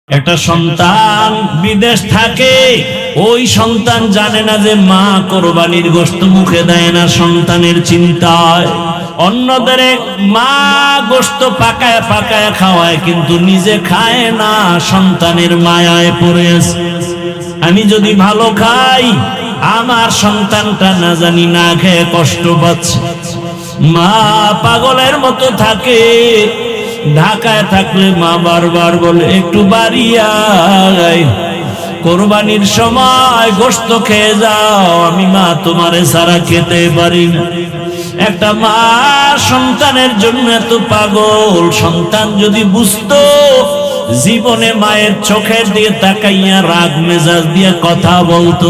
একটা সন্তান বিদেশ থাকে, ওই সন্তান জানে না যে মা কোরবানির গোশত মুখে দেয় না সন্তানের চিন্তায়। অন্যদের মা গোশত পাকায় পাকায় খাওয়ায়, কিন্তু নিজে খায় না, সন্তানের মায়ায় পড়ে আছে। আমি যদি ভালো খাই, আমার সন্তানটা না জানি না খেয়ে কষ্ট পাচ্ছে। মা পাগলের মতো থাকে। ঢাকায় থাকলে মা বারবার বলে একটু বাড়ি আয়, কোরবানির সময় গোশত খেয়ে যাও, আমি মা তোমারে ছাড়া খেতে পারি না। একটা মা সন্তানের জন্য এত পাগল। সন্তান যদি বুঝতো, জীবনে মায়ের চোখের দিয়ে তাকাইয়া রাগ মেজাজ দিয়ে কথা বলতো।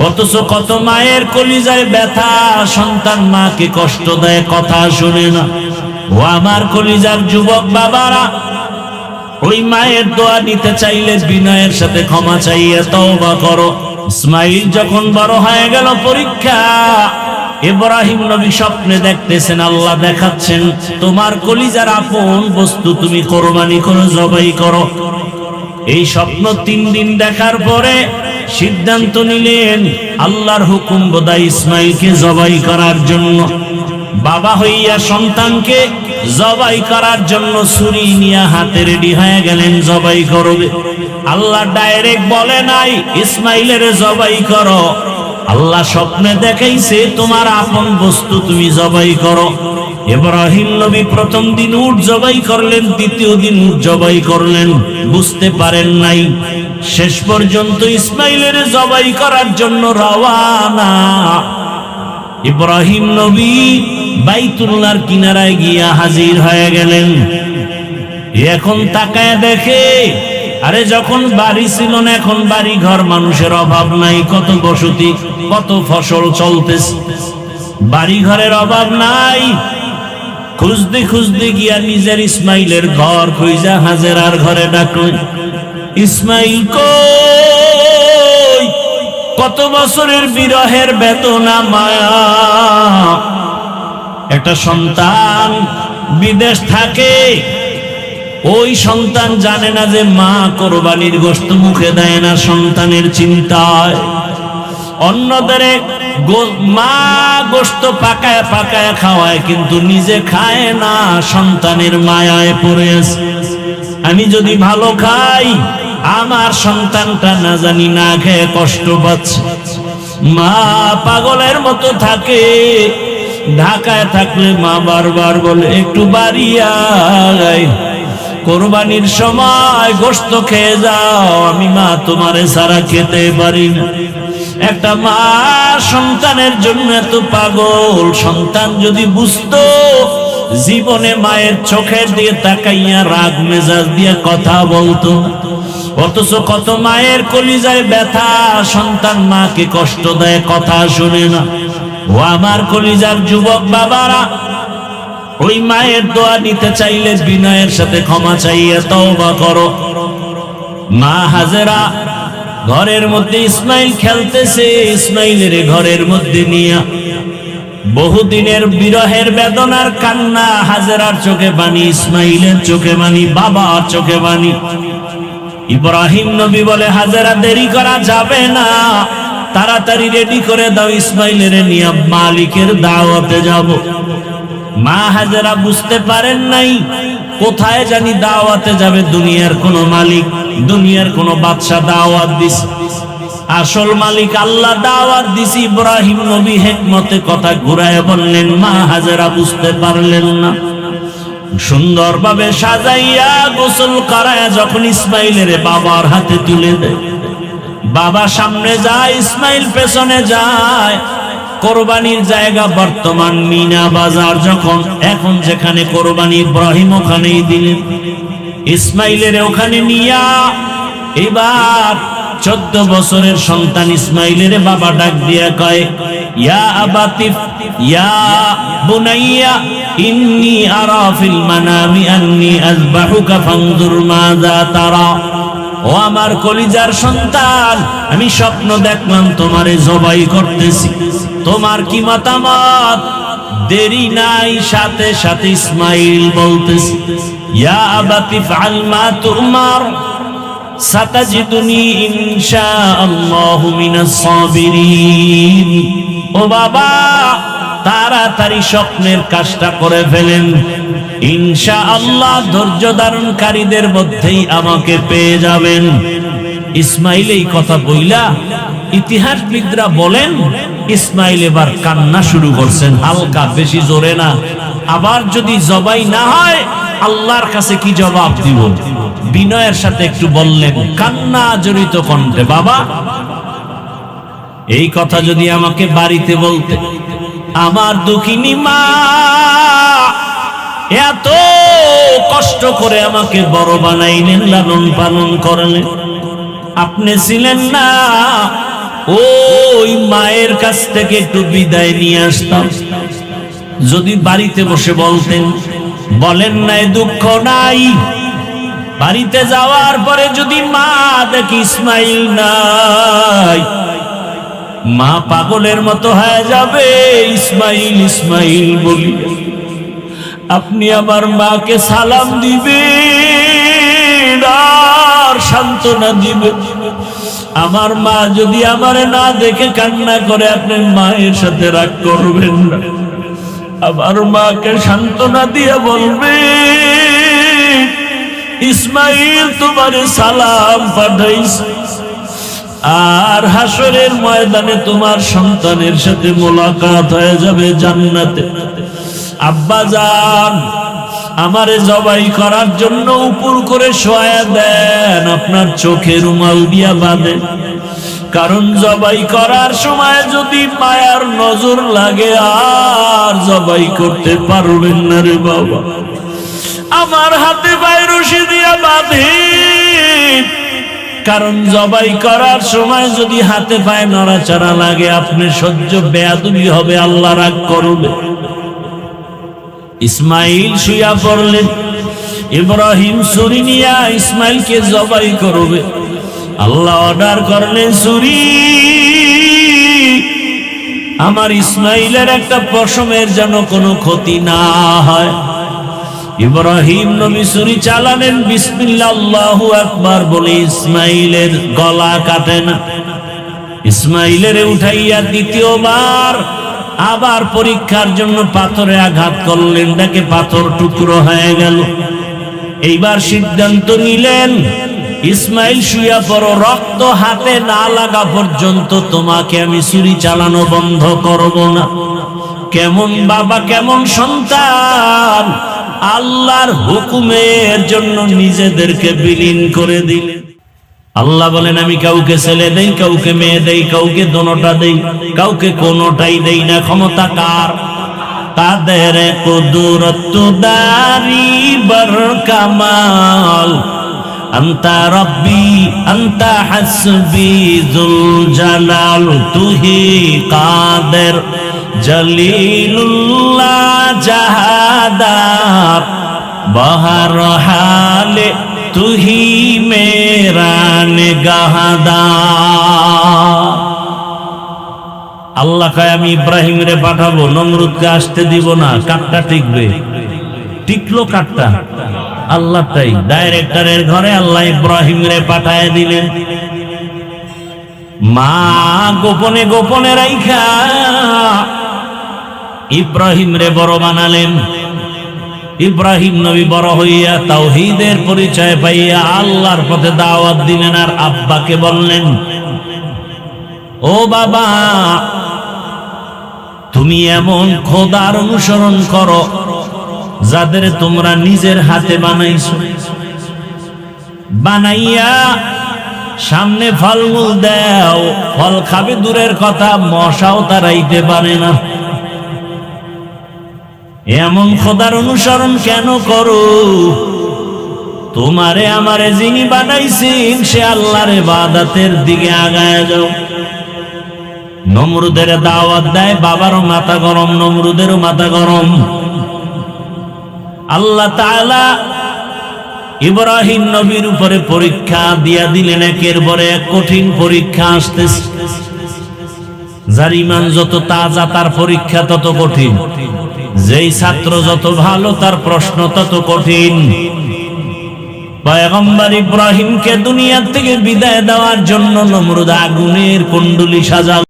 অথচ কত মায়ের কলিজায় ব্যথা, সন্তান মাকে কষ্ট দেয়, কথা শুনে না। ও আমার কলিজার যুবক বাবারা, ওই মায়ের দোয়া নিতে চাইলে বিনয়ের সাথে ক্ষমা চাইয়ে তওবা করো। ইসমাইল যখন বড় হয়ে গেল, পরীক্ষা। ইব্রাহিম নবী স্বপ্নে দেখতেছেন, আল্লাহ দেখাচ্ছেন তোমার কলিজার আপন বস্তু তুমি কোরবানি করে জবাই করো। এই স্বপ্ন 3 দিন দেখার পরে সিদ্ধান্ত নিলেন আল্লাহর হুকুম বোধহয় ইসমাইলকে জবাই করার জন্য। বাবা হইয়া সন্তানকে জবাই করার জন্য ছুরি নিয়ে হাতে রেডি হয়ে গেলেন, জবাই করবে। আল্লাহ ডাইরেক্ট বলে নাই ইসমাইলের জবাই করো। আল্লাহ স্বপ্নে দেখাইছে তোমার আপন বস্তু তুমি জবাই করো। ইব্রাহিম নবী প্রথম দিন উট জবাই করলেন, দ্বিতীয় দিন উট জবাই করলেন, বুঝতে পারেন নাই। শেষ পর্যন্ত ইসমাইলের জবাই করার জন্য রওয়ানা। ইব্রাহিম নবী বাইতুল্লাহর কিনারায় গিয়া হাজির হয়ে গেলেন। এখন তাকায় দেখে, আরে যখন বাড়ি ছিল না, এখন বাড়ি ঘর, মানুষের অভাব নাই, কত বসতি, কত ফসল চলতেছে, বাড়ি ঘরের অভাব নাই। খুঁজতে খুঁজতে গিয়া নিজের ইসমাইলের ঘর খুঁজা হাজেরার ঘরে ডাকলেন, ইসমাইল কই? কত বছরের বিরহের বেদনা মায়া। একটা সন্তান বিদেশ থাকে, ওই সন্তান জানে না যে মা কোরবানির গোশত মুখে দেয় না সন্তানের চিন্তায়। অন্যদের মা গোশত পাকায় পাকায় খাওয়ায়, কিন্তু নিজে খায় না, সন্তানের মায়ায় পড়ে আছে। আমি যদি ভালো খাই, আমার সন্তানটা না জানি না খেয়ে কষ্ট পাচ্ছে। মা পাগলের মতো থাকে। ঢাকায় থাকলে মা বারবার বলে একটু বাড়ি আয়, কোরবানির সময় গোশত খেয়ে যাও, আমি মা তোমারে ছাড়া খেতে পারি না। একটা মা সন্তানের জন্য এত পাগল। সন্তান যদি বুঝতো, জীবনে মায়ের চোখের দিয়ে তাকাইয়া রাগ মেজাজ দিয়ে কথা বলতো। অথচ কত মায়ের কলিজায় ব্যথা, সন্তান মাকে কষ্ট দেয়, কথা শুনে না। ও আমার কলিজার যুবক বাবারা, ওই মায়ের দোয়া নিতে চাইলে বিনয়ের সাথে ক্ষমা চাইয়ে তওবা করো। মা হাজেরা ঘরের মধ্যে ইসমাইল খেলতেছে, ইসমাইলের ঘরের মধ্যে নিয়া বহুদিনের বিরহের বেদনার কান্না। হাজেরার চোখে পানি, ইসমাইলের চোখে পানি, বাবার চোখে পানি। ইব্রাহিম নবী বলে, হাজেরা দেরি করা যাবে না, তাড়াতাড়ি রেডি করে দাও, ইসমাইলের নিয়ে মালিকের দাওয়াতে যাব। মা হাজেরা বুঝতে পারেন নাই, কোথায় জানি দাওয়াতে যাবে। দুনিয়ার কোন মালিক, দুনিয়ার কোন বাদশা দাওয়াত দিস, আসল মালিক আল্লাহ দাওয়াত দিস। ইব্রাহিম নবী হিকমতে কথা ঘুরায় বললেন, মা হাজেরা বুঝতে পারলেন না। সুন্দরভাবে সাজাইয়া গোসল করায় যখন ইসমাইলের বাবার হাতে তুলে দেয়, বাবা সামনে যায়, ইসমাইল পেছনে যায়। কোরবানির জায়গা বর্তমান মিনা বাজার, যখন এখন যেখানে কোরবানি ইব্রাহিম ওখানেই দিলেন। ইসমাইলের ওখানে নিয়া এবার 14 বছরের সন্তান ইসমাইলের বাবা ডাক দিয়া কয়, ইয়া আবাতিফ ইয়া বুনাইয়া ইন্নী আরা ফিল মানামি আন্নী আযবাহুকা ফানজুর মাযা তারা। ও আমার কলিজার সন্তান, আমি স্বপ্ন দেখলাম তোমারে জবাই করতেছি, তোমার কি মতামত? দেরি নাই, সাথে সাথে ইসমাইল বলতেছে, ইয়া আবাতি ফাআল মা তুমার, সাতাজিদুনি ইনশাআল্লাহু মিনাস সাবিরিন। ও বাবা, তাড়াতাড়ি স্বপ্নের কাজটা করে ফেলেন, ইনশাআল্লাহ ধৈর্য ধারণকারীদের মধ্যেই আমাকে পেয়ে যাবেন। ইসমাইল এই কথা বইলা ইতিহাসবিদরা বলেন ইসমাইল এবার কান্না শুরু করছেন, হালকা, বেশি জোরে না। আবার যদি জবাই না হয় আল্লাহর কাছে কি জবাব দিব? বিনয়ের সাথে একটু বললেন, কান্না জড়িত কণ্ঠে, বাবা এই কথা যদি আমাকে বাড়িতে বলতে, আমার দুঃখিনী মা এত কষ্ট করে আমাকে বড় বানাইলেন, লালন পালন করলেন, আপনি ছিলেন না, ওই মায়ের কাছ থেকে একটু বিদায় নিয়ে আসতাম। যদি বাড়িতে বসে বলতেন, বলেন নাই দুঃখ নাই, বাড়িতে যাওয়ার পরে যদি মা দেখি ইসমাইল নাই, মা পাগলের মতো হয়ে যাবে, ইসমাইল ইসমাইল বলি। আপনি আমার মাকে সালাম দিবেন আর সান্ত্বনা দিবেন। আমার মা যদি আমারে না দেখে কান্না করে, আপনি মায়ের সাথে রাগ করবেন না, আমার মাকে সান্ত্বনা দিয়ে বলবেন, ইসমাইল তোমার সালাম পাঠাইছে, আর হাসরের ময়দানে তোমার সন্তানের সাথে মোলাকাত হয়ে যাবে জান্নাতে। আব্বা জান, আমারে জবাই করার জন্য উপর করে শোয়া দেন, আপনার চোখে রুমাল দিয়া বাঁধেন, কারণ জবাই করার সময় যদি মায়ার নজর লাগে আর জবাই করতে পারবেন না রে বাবা। আমার হাতে পায়ে রশি দিয়া বাঁধেন, কারণ জবাই করার সময় যদি হাতে পায়ে নড়াচড়া লাগে আপনি সহ্য বেয়াদবি হবে, আল্লাহ রাগ করবে। ইসমাইল শুয়া পড়লেন, ইব্রাহিম ছুরি নিয়া ইসমাইলকে জবাই করবে। আল্লাহ অর্ডার করলেন, ছুরি আমার ইসমাইলের একটা পশমের যেন কোনো ক্ষতি না হয়। ইব্রাহিম নবী ছুরি চালালেন, বিসমিল্লাহ আল্লাহু আকবার বলে ইসমাইলের গলা কাটে না। ইসমাইলের উঠাইয়া দ্বিতীয়বার আবার পরীক্ষার জন্য পাথরে আঘাত করলেন, দেখে পাথর টুকরো হয়ে গেল। এইবার সিদ্ধান্ত নিলেন, ইসমাইল শুয়া পড়ো, রক্ত হাতে না লাগা পর্যন্ত তোমাকে আমি ছুরি চালানো বন্ধ করব না। কেমন বাবা, কেমন সন্তান, আল্লাহর হুকুমের জন্য নিজেদেরকে বিলীন করে দিলেন। আল্লাহ বলেন, আমি কাউকে ছেলে দেই, কাউকে মেয়ে দেই, কাউকে দোনোটা দেই, কাউকে কোনোটাই দেই না। ক্ষমতা কার? কাদের কুদরত দারি বর কামাল, আন্তা রব্বি আন্তা হাসবি যুল জালাল, তুহি কাদের জলিলুল্লাহ জাহাদার, বহর হালে তুহি মেরা নিগাহদার। আল্লাহ কয়, আমি ইব্রাহিম রে পাঠাবো, নমরুদকে আসতে দিব না। কাঠটা টিকবে, টিকলো কাঠটা, আল্লাহটাই ডাইরেক্টরের ঘরে আল্লাহ ইব্রাহিম রে পাঠায় দিলেন। মা গোপনে গোপনে রাইখা ইব্রাহিম রে বড় বানালেন। ইব্রাহিম নবী বড় হইয়া তাওহীদের পরিচয় পাইয়া আল্লাহর পথে দাওয়াত দিলেন। আর আব্বাকে বললেন, ও বাবা, তুমি এমন খোদার অনুসরণ করো যাদের তোমরা নিজের হাতে বানাইছো, বানাইয়া সামনে ফলমূল দাও, ফল খাবে দূরের কথা, মশাও তারাইতে পারে না। এমন খোদার অনুসরণ কেন করো? তোমারে আমারে যিনি বানাইছেন সে আল্লাহর ইবাদতের দিকে আগায় যাও। নমরুদের দাওয়াত দেয়, বাবারও মাথা গরম, নমরুদেরও মাথা গরম। আল্লাহ তাআলা ইব্রাহিম নবীর উপরে পরীক্ষা দিয়া দিলেন, একের পরে এক কঠিন পরীক্ষা আসতেছে। যার ঈমান যত তাজা তার পরীক্ষা তত কঠিন, যেই ছাত্র যত ভালো তার প্রশ্ন তত কঠিন। পয়গম্বর ইব্রাহিমকে দুনিয়া থেকে বিদায় দেওয়ার জন্য নমরুদ আগুনের কুণ্ডুলি সাজাল।